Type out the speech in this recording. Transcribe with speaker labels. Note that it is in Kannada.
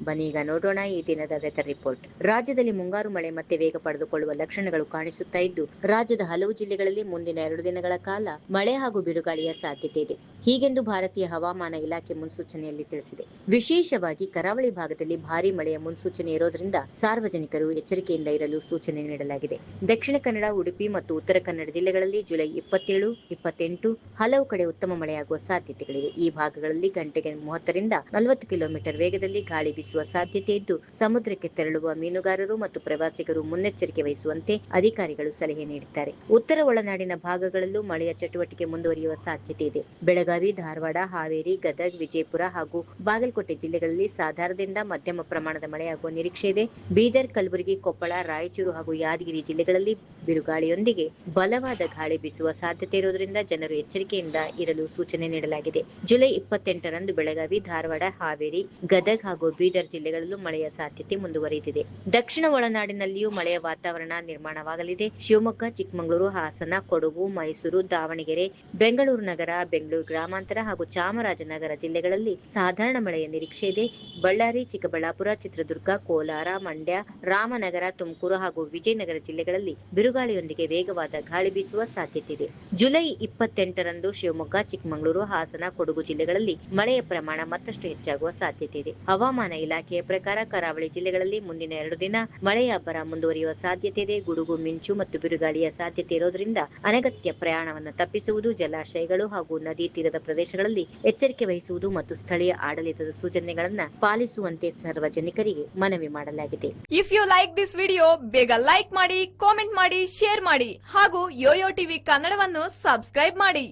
Speaker 1: ಬನ್ನೀಗ ನೋಡೋಣ ಈ ದಿನದ ವೆದರ್ ರಿಪೋರ್ಟ್. ರಾಜ್ಯದಲ್ಲಿ ಮುಂಗಾರು ಮಳೆ ಮತ್ತೆ ವೇಗ ಪಡೆದುಕೊಳ್ಳುವ ಲಕ್ಷಣಗಳು ಕಾಣಿಸುತ್ತಾ ಇದ್ದು, ರಾಜ್ಯದ ಹಲವು ಜಿಲ್ಲೆಗಳಲ್ಲಿ ಮುಂದಿನ 2 ದಿನಗಳ ಕಾಲ ಮಳೆ ಹಾಗೂ ಬಿರುಗಾಳಿಯ ಸಾಧ್ಯತೆ ಇದೆ. ಹೀಗೆಂದು ಭಾರತೀಯ ಹವಾಮಾನ ಇಲಾಖೆ ಮುನ್ಸೂಚನೆಯಲ್ಲಿ ತಿಳಿಸಿದೆ. ವಿಶೇಷವಾಗಿ ಕರಾವಳಿ ಭಾಗದಲ್ಲಿ ಭಾರೀ ಮಳೆಯ ಮುನ್ಸೂಚನೆ ಇರೋದ್ರಿಂದ ಸಾರ್ವಜನಿಕರು ಎಚ್ಚರಿಕೆಯಿಂದ ಇರಲು ಸೂಚನೆ ನೀಡಲಾಗಿದೆ. ದಕ್ಷಿಣ ಕನ್ನಡ, ಉಡುಪಿ ಮತ್ತು ಉತ್ತರ ಕನ್ನಡ ಜಿಲ್ಲೆಗಳಲ್ಲಿ ಜುಲೈ 27, 28 ಹಲವು ಕಡೆ ಉತ್ತಮ ಮಳೆಯಾಗುವ ಸಾಧ್ಯತೆಗಳಿವೆ. ಈ ಭಾಗಗಳಲ್ಲಿ ಗಂಟೆಗೆ 30ರಿಂದ 40 ಕಿಲೋಮೀಟರ್ ವೇಗದಲ್ಲಿ ಗಾಳಿ ಬೀಸುವ ಸಾಧ್ಯತೆ ಇದ್ದು, ಸಮುದ್ರಕ್ಕೆ ತೆರಳುವ ಮೀನುಗಾರರು ಮತ್ತು ಪ್ರವಾಸಿಗರು ಮುನ್ನೆಚ್ಚರಿಕೆ ವಹಿಸುವಂತೆ ಅಧಿಕಾರಿಗಳು ಸಲಹೆ ನೀಡಿದ್ದಾರೆ. ಉತ್ತರ ಒಳನಾಡಿನ ಭಾಗಗಳಲ್ಲೂ ಮಳೆಯ ಚಟುವಟಿಕೆ ಮುಂದುವರಿಯುವ ಸಾಧ್ಯತೆ ಇದೆ. ಬೆಳಗಾವಿ, ಧಾರವಾಡ, ಹಾವೇರಿ, ಗದಗ, ವಿಜಯಪುರ ಹಾಗೂ ಬಾಗಲಕೋಟೆ ಜಿಲ್ಲೆಗಳಲ್ಲಿ ಸಾಧಾರಣದಿಂದ ಮಧ್ಯಮ ಪ್ರಮಾಣದ ಮಳೆಯಾಗುವ ನಿರೀಕ್ಷೆ ಇದೆ. ಬೀದರ್, ಕಲಬುರಗಿ, ಕೊಪ್ಪಳ, ರಾಯಚೂರು ಹಾಗೂ ಯಾದಗಿರಿ ಜಿಲ್ಲೆಗಳಲ್ಲಿ ಬಿರುಗಾಳಿಯೊಂದಿಗೆ ಬಲವಾದ ಗಾಳಿ ಬೀಸುವ ಸಾಧ್ಯತೆ ಇರುವುದರಿಂದ ಜನರು ಎಚ್ಚರಿಕೆಯಿಂದ ಇರಲು ಸೂಚನೆ ನೀಡಲಾಗಿದೆ. ಜುಲೈ 28ರಂದು ಬೆಳಗಾವಿ, ಧಾರವಾಡ, ಹಾವೇರಿ, ಗದಗ ಹಾಗೂ ಬೀದರ್ ಜಿಲ್ಲೆಗಳಲ್ಲೂ ಮಳೆಯ ಸಾಧ್ಯತೆ ಮುಂದುವರಿದಿದೆ. ದಕ್ಷಿಣ ಒಳನಾಡಿನಲ್ಲಿಯೂ ಮಳೆಯ ವಾತಾವರಣ ನಿರ್ಮಾಣವಾಗಲಿದೆ. ಶಿವಮೊಗ್ಗ, ಚಿಕ್ಕಮಗಳೂರು, ಹಾಸನ, ಕೊಡಗು, ಮೈಸೂರು, ದಾವಣಗೆರೆ, ಬೆಂಗಳೂರು ನಗರ, ಬೆಂಗಳೂರು ಗ್ರಾಮಾಂತರ ಹಾಗೂ ಚಾಮರಾಜನಗರ ಜಿಲ್ಲೆಗಳಲ್ಲಿ ಸಾಧಾರಣ ಮಳೆಯ ನಿರೀಕ್ಷೆ ಇದೆ. ಬಳ್ಳಾರಿ, ಚಿಕ್ಕಬಳ್ಳಾಪುರ, ಚಿತ್ರದುರ್ಗ, ಕೋಲಾರ, ಮಂಡ್ಯ, ರಾಮನಗರ, ತುಮಕೂರು ಹಾಗೂ ವಿಜಯನಗರ ಜಿಲ್ಲೆಗಳಲ್ಲಿ ಬಿರುಗಾಳಿಯೊಂದಿಗೆ ವೇಗವಾದ ಗಾಳಿ ಬೀಸುವ ಸಾಧ್ಯತೆ ಇದೆ. ಜುಲೈ 28ರಂದು ಶಿವಮೊಗ್ಗ, ಚಿಕ್ಕಮಗಳೂರು, ಹಾಸನ, ಕೊಡಗು ಜಿಲ್ಲೆಗಳಲ್ಲಿ ಮಳೆಯ ಪ್ರಮಾಣ ಮತ್ತಷ್ಟು ಹೆಚ್ಚಾಗುವ ಸಾಧ್ಯತೆ ಇದೆ. ಹವಾಮಾನ ಇಲಾಖೆಯ ಪ್ರಕಾರ ಕರಾವಳಿ ಜಿಲ್ಲೆಗಳಲ್ಲಿ ಮುಂದಿನ 2 ದಿನ ಮಳೆಯ ಅಬ್ಬರ ಮುಂದುವರಿಯುವ ಸಾಧ್ಯತೆ ಇದೆ. ಗುಡುಗು ಮಿಂಚು ಮತ್ತು ಬಿರುಗಾಳಿಯ ಸಾಧ್ಯತೆ ಇರೋದ್ರಿಂದ ಅನಗತ್ಯ ಪ್ರಯಾಣವನ್ನು ತಪ್ಪಿಸುವುದು, ಜಲಾಶಯಗಳು ಹಾಗೂ ನದಿ ತೀರದ ಪ್ರದೇಶಗಳಲ್ಲಿ ಎಚ್ಚರಿಕೆ ವಹಿಸುವುದು ಮತ್ತು ಸ್ಥಳೀಯ ಆಡಳಿತದ ಸೂಚನೆಗಳನ್ನು ಪಾಲಿಸುವಂತೆ ಸಾರ್ವಜನಿಕರಿಗೆ ಮನವಿ ಮಾಡಲಾಗಿದೆ.
Speaker 2: If you like this video, ಬೇಗ ಲೈಕ್ ಮಾಡಿ, ಕಾಮೆಂಟ್ ಮಾಡಿ, ಶೇರ್ ಮಾಡಿ ಹಾಗೂ ಯೋಯೋ ಟಿವಿ ಕನ್ನಡವನ್ನು ಸಬ್ಸ್ಕ್ರೈಬ್ ಮಾಡಿ.